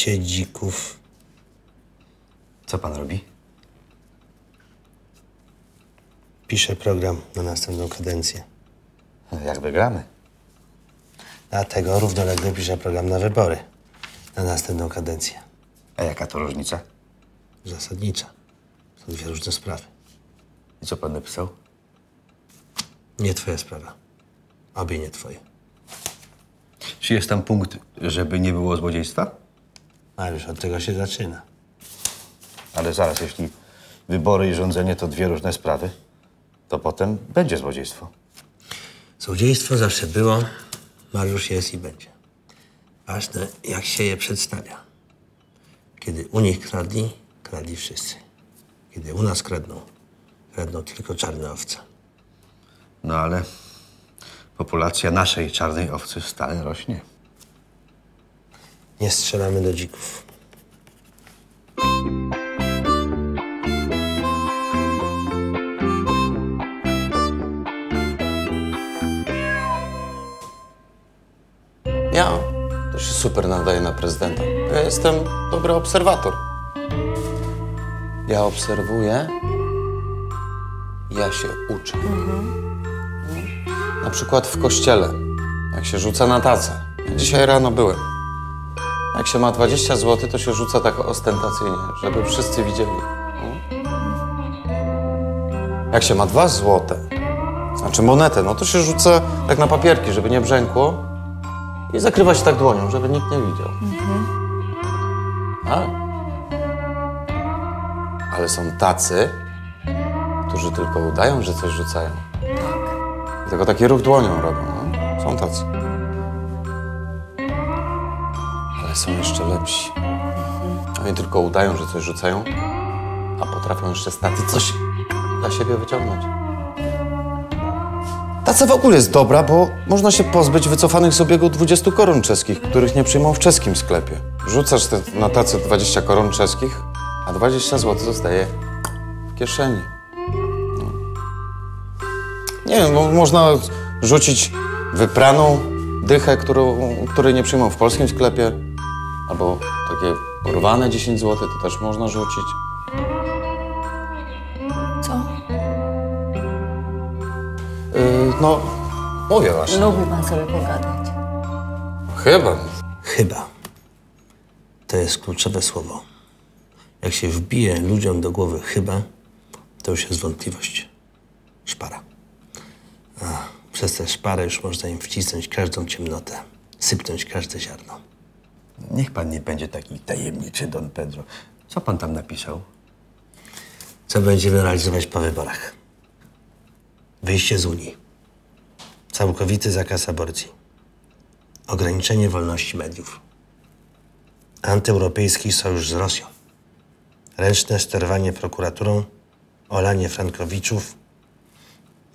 wybicie dzików. Co pan robi? Piszę program na następną kadencję. Jak wygramy? Dlatego równolegle piszę program na wybory na następną kadencję. A jaka to różnica? Zasadnicza. Są dwie różne sprawy. I co pan napisał? Nie twoja sprawa. Obie nie twoje. Czy jest tam punkt, żeby nie było złodziejstwa? Mariusz, od tego się zaczyna. Ale zaraz, jeśli wybory i rządzenie to dwie różne sprawy, to potem będzie złodziejstwo. Złodziejstwo zawsze było, Mariusz jest i będzie. Ważne, jak się je przedstawia. Kiedy u nich kradli, kradli wszyscy. Kiedy u nas kradną, kradną tylko czarne owce. No ale populacja naszej czarnej owcy stale rośnie. Nie strzelamy do dzików. Ja to się super nadaje na prezydenta. Ja jestem dobry obserwator. Ja obserwuję, ja się uczę. Na przykład w kościele, jak się rzuca na tacę. Ja dzisiaj rano byłem. Jak się ma 20 zł, to się rzuca tak ostentacyjnie, żeby wszyscy widzieli. Jak się ma 2 złote, znaczy monetę, no to się rzuca tak na papierki, żeby nie brzękło i zakrywa się tak dłonią, żeby nikt nie widział. Tak. Ale są tacy, którzy tylko udają, że coś rzucają. I tylko taki ruch dłonią robią, no. Są tacy. Ale są jeszcze lepsi. Oni tylko udają, że coś rzucają, a potrafią jeszcze z tacy coś dla siebie wyciągnąć. Taca w ogóle jest dobra, bo można się pozbyć wycofanych z obiegu 20 koron czeskich, których nie przyjmą w czeskim sklepie. Rzucasz na tacę 20 koron czeskich, a 20 zł zostaje w kieszeni. No. Nie wiem, no, można rzucić wypraną dychę, której nie przyjmą w polskim sklepie, albo takie porwane 10 zł, to też można rzucić. Co? No, mówię właśnie. Lubi pan sobie pogadać. Chyba. Chyba. To jest kluczowe słowo. Jak się wbije ludziom do głowy chyba, to już jest wątpliwość. Szpara. A przez tę szparę już można im wcisnąć każdą ciemnotę, sypnąć każde ziarno. Niech pan nie będzie taki tajemniczy, Don Pedro. Co pan tam napisał? Co będziemy realizować po wyborach? Wyjście z Unii. Całkowity zakaz aborcji. Ograniczenie wolności mediów. Antyeuropejski sojusz z Rosją. Ręczne sterowanie prokuraturą. Olanie frankowiczów.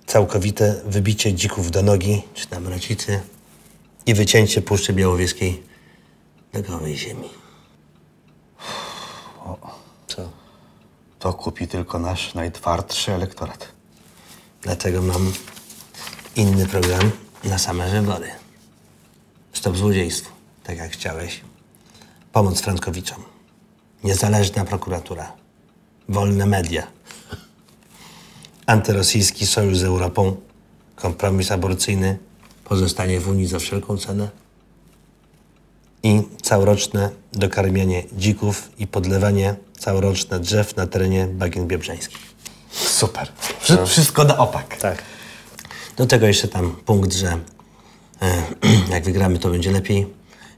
Całkowite wybicie dzików do nogi, czy tam racicy. I wycięcie Puszczy Białowieskiej do gołej ziemi. Co? To kupi tylko nasz najtwardszy elektorat. Dlatego mam inny program na same wybory. Stop złodziejstwu, tak jak chciałeś. Pomoc frankowiczom. Niezależna prokuratura. Wolne media. Antyrosyjski sojusz z Europą. Kompromis aborcyjny. Pozostanie w Unii za wszelką cenę. I całoroczne dokarmianie dzików i podlewanie całoroczne drzew na terenie bagien biebrzańskich. Super. Wszystko na opak. Tak. Do tego jeszcze tam punkt, że jak wygramy, to będzie lepiej,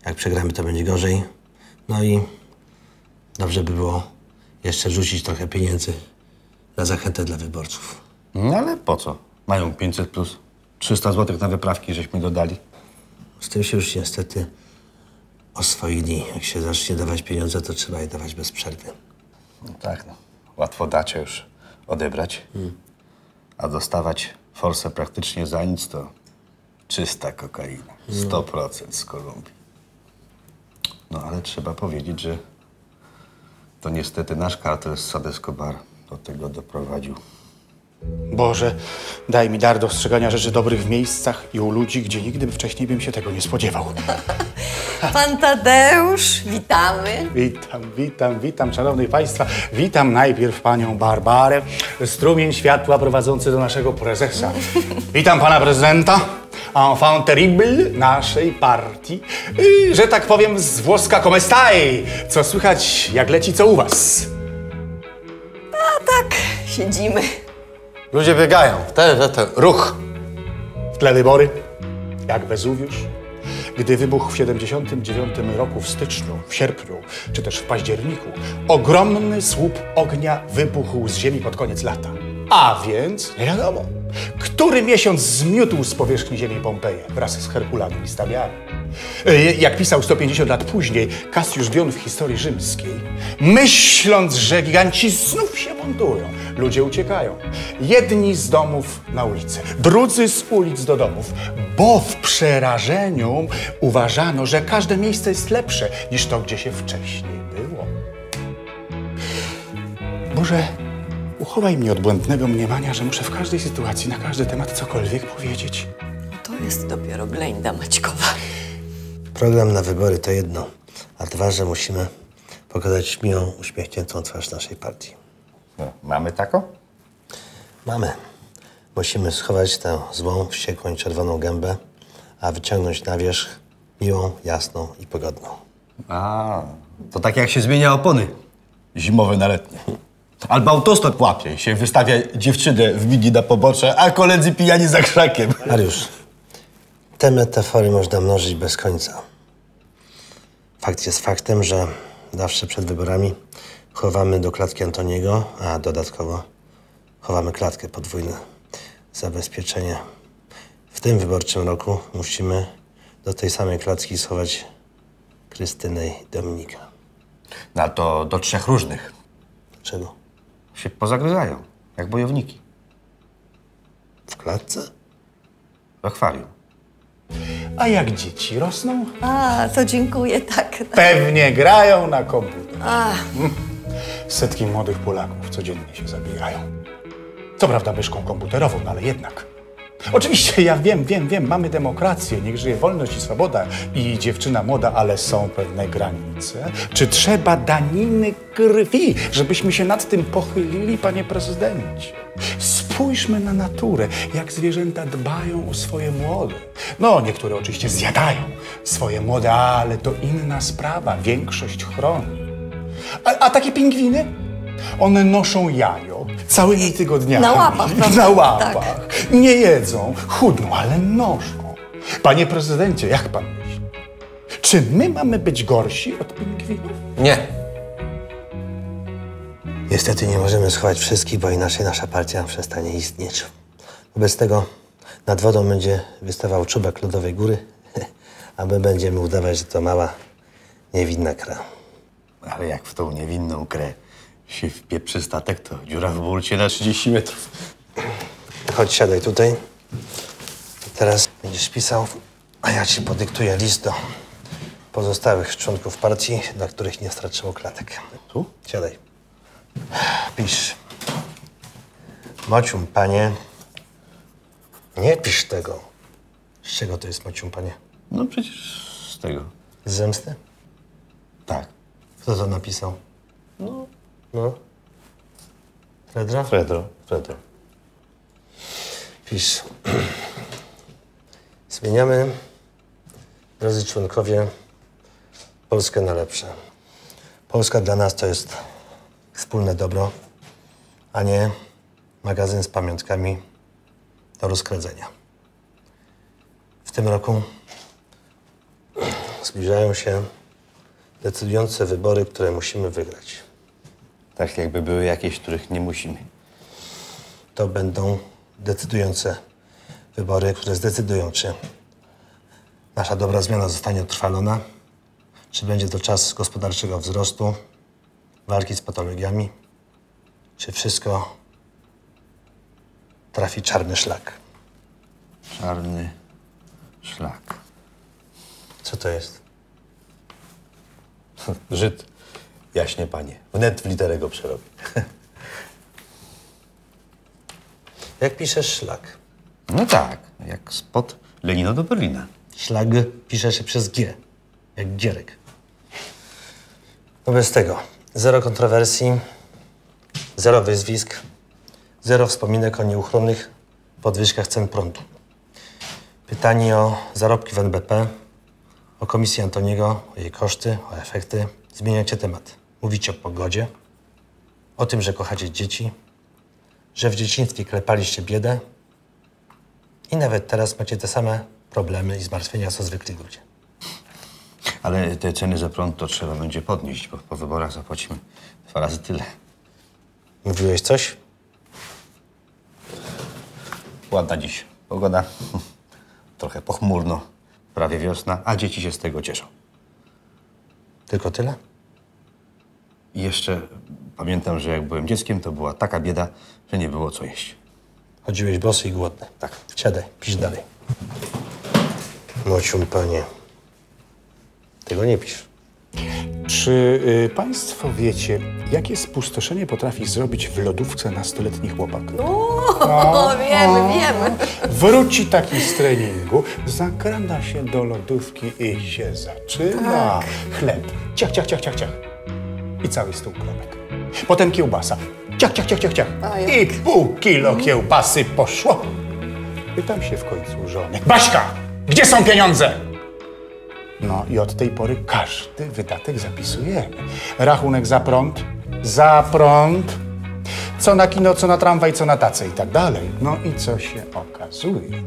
jak przegramy, to będzie gorzej. No i dobrze by było jeszcze rzucić trochę pieniędzy na zachętę dla wyborców. No ale po co? Mają 500 plus 300 zł na wyprawki, żeśmy dodali. Z tym się już niestety oswoili. Jak się zacznie dawać pieniądze, to trzeba je dawać bez przerwy. No tak, no. Łatwo dacie już odebrać, a dostawać forsę praktycznie za nic to czysta kokaina. 100% z Kolumbii. No ale trzeba powiedzieć, że to niestety nasz kartel z Sad Escobar do tego doprowadził. Boże, daj mi dar dostrzegania rzeczy dobrych w miejscach i u ludzi, gdzie nigdy wcześniej bym się tego nie spodziewał. Pan Tadeusz, witamy. Witam, szanowni państwa. Witam najpierw panią Barbarę, strumień światła prowadzący do naszego prezesa. Witam pana prezydenta, enfant terrible naszej partii. Że tak powiem z włoska come stai? Co słychać, jak leci, co u was? Tak, siedzimy. Ludzie biegają. Ten ruch. W tle wybory, jak Wezuwiusz. Gdy wybuchł w 79 roku w styczniu, w sierpniu, czy też w październiku, ogromny słup ognia wybuchł z ziemi pod koniec lata. A więc, nie wiadomo, który miesiąc zmiótł z powierzchni ziemi Pompeję wraz z Herkulami i Stawiami. Jak pisał 150 lat później Cassius Dion w historii rzymskiej, myśląc, że giganci znów się buntują, ludzie uciekają. Jedni z domów na ulicę, drudzy z ulic do domów, bo w przerażeniu uważano, że każde miejsce jest lepsze niż to, gdzie się wcześniej było. Boże, uchowaj mnie od błędnego mniemania, że muszę w każdej sytuacji, na każdy temat cokolwiek powiedzieć. To jest dopiero ględa Maćkowa. Program na wybory to jedno, a dwa, że musimy pokazać miłą, uśmiechniętą twarz naszej partii. No, mamy taką? Mamy. Musimy schować tę złą, wściekłą i czerwoną gębę, a wyciągnąć na wierzch miłą, jasną i pogodną. A, to tak jak się zmienia opony zimowe na letnie. Albo autostop łapie i się wystawia dziewczynę w mini na pobocze, a koledzy pijani za krzakiem. Mariusz, te metafory można mnożyć bez końca. Fakt jest faktem, że zawsze przed wyborami chowamy do klatki Antoniego, a dodatkowo chowamy klatkę podwójne zabezpieczenie. W tym wyborczym roku musimy do tej samej klatki schować Krystynę i Dominika. No to do 3 różnych. Dlaczego? Się pozagryzają, jak bojowniki. W klatce? W akwarium. A jak dzieci rosną? A, to dziękuję, tak. Pewnie grają na komputer. A, Setki młodych Polaków codziennie się zabijają. Co prawda myszką komputerową, no ale jednak. Oczywiście, ja wiem, mamy demokrację, niech żyje wolność i swoboda i dziewczyna młoda, ale są pewne granice. Czy trzeba daniny krwi, żebyśmy się nad tym pochylili, panie prezydencie? Spójrzmy na naturę, jak zwierzęta dbają o swoje młode. No, niektóre oczywiście zjadają swoje młode, ale to inna sprawa, większość chroni. A takie pingwiny? One noszą jajo całymi tygodniami. Na łapach, prawda? Na łapach. Tak. Nie jedzą, chudną, ale noszą. Panie prezydencie, jak pan myśli? Czy my mamy być gorsi od pingwinów? Nie. Niestety nie możemy schować wszystkich, bo inaczej nasza partia przestanie istnieć. Wobec tego nad wodą będzie wystawał czubek lodowej góry, a my będziemy udawać, że to mała, niewinna kra. Ale jak w tą niewinną grę się wpieprzy statek, to dziura w burcie na 30 metrów. Chodź, siadaj tutaj. Teraz będziesz pisał, a ja ci podyktuję list do pozostałych członków partii, dla których nie starczyło klatek. Tu? Siadaj. Pisz. Mocium, panie. Nie pisz tego. Z czego to jest mocium, panie? No przecież z tego. Z zemsty? Tak. Kto to napisał? No. Fredra? Fredro. Pisz. Zmieniamy, drodzy członkowie, Polskę na lepsze. Polska dla nas to jest wspólne dobro, a nie magazyn z pamiątkami do rozkradzenia. W tym roku zbliżają się decydujące wybory, które musimy wygrać. Tak jakby były jakieś, których nie musimy. To będą decydujące wybory, które zdecydują, czy nasza dobra zmiana zostanie utrwalona, czy będzie to czas gospodarczego wzrostu, walki z patologiami, czy wszystko trafi czarny szlak. Czarny szlak. Co to jest? Żyd. Jaśnie panie. Wnet w literę go przerobi. Jak piszesz szlag? No tak, jak spod Lenina do Berlina. Szlag pisze się przez G, jak Gierek. Wobec tego, zero kontrowersji, zero wyzwisk, zero wspominek o nieuchronnych podwyżkach cen prądu. Pytanie o zarobki w NBP, o komisji Antoniego, o jej koszty, o efekty. Zmieniacie temat. Mówicie o pogodzie, o tym, że kochacie dzieci, że w dzieciństwie klepaliście biedę i nawet teraz macie te same problemy i zmartwienia, co zwykli ludzie. Ale te ceny za prąd to trzeba będzie podnieść, bo po wyborach zapłacimy 2 razy tyle. Mówiłeś coś? Ładna dziś pogoda. Trochę pochmurno. Prawie wiosna, a dzieci się z tego cieszą. Tylko tyle? I jeszcze pamiętam, że jak byłem dzieckiem, to była taka bieda, że nie było co jeść. Chodziłeś bosy i głodny. Tak. Siadaj, pisz dalej. Mocium, panie. Tego nie pisz. Czy państwo wiecie, jakie spustoszenie potrafi zrobić w lodówce nastoletni chłopak? O, wiemy. Wróci taki z treningu, zakrada się do lodówki i się zaczyna. Chleb. Ciach, ciach, ciach, ciach, ciach. I cały stół kropek. Potem kiełbasa. Ciach, ciach, ciach, ciach, ciach. I pół kilo kiełbasy poszło. Pytam się w końcu żony. Baśka, gdzie są pieniądze? No i od tej pory każdy wydatek zapisujemy. Rachunek za prąd, co na kino, co na tramwaj, co na tacę i tak dalej. No i co się okazuje?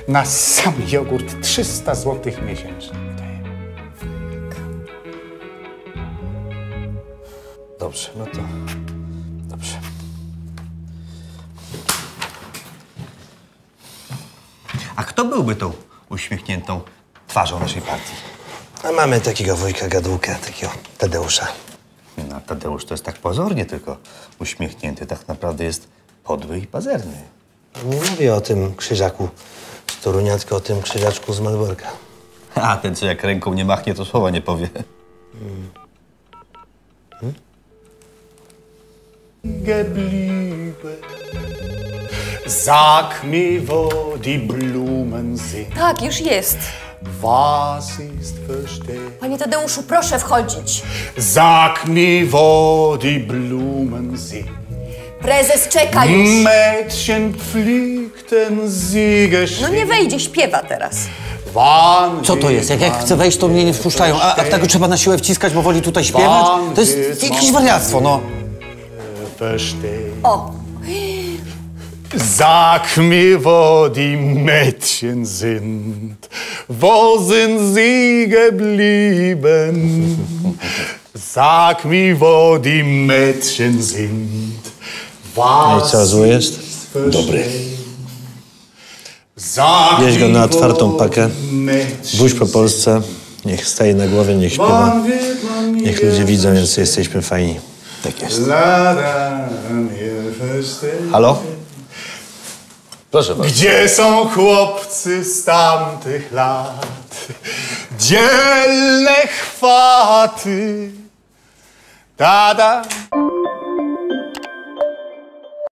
Na sam jogurt 300 zł miesięcznie wydajemy. Dobrze, no to dobrze. A kto byłby tą uśmiechniętą twarzą naszej partii? A mamy takiego wujka Gadułka, takiego Tadeusza. No, Tadeusz to jest tak pozornie tylko uśmiechnięty. Tak naprawdę jest podły i pazerny. Nie mówię o tym krzyżaku z Torunia, tylko o tym krzyżaczku z Malborka. A ten, co jak ręką nie machnie, to słowa nie powie. Geblieben, sag mir, wo die Blumen sind. Tak, już jest. Was ist verstehen? Panie Tadeuszu, proszę wchodzić. Sag mir, wo die Blumen sind. Prezes czeka już. Mädchen pflegten sie No geschwind. nie wejdzie, śpiewa teraz. Wann Co to jest? Jak chcę wejść, to mnie nie wpuszczają. A tego trzeba na siłę wciskać, bo woli tutaj śpiewać? To jest jakieś wariactwo, no. verstehen? O, Sag mir, wo die Mädchen sind. Wo sind sie geblieben? Sag mir, wo die Mädchen sind. No i co, zły jest? Dobry. Wieź go na otwartą pakę, buź po Polsce, niech staje na głowie, niech śpiewa. Niech ludzie widzą, jacy jesteśmy fajni. Tak jest. Halo? Proszę bardzo. Gdzie są chłopcy z tamtych lat? Dzielne chwaty. Da, da,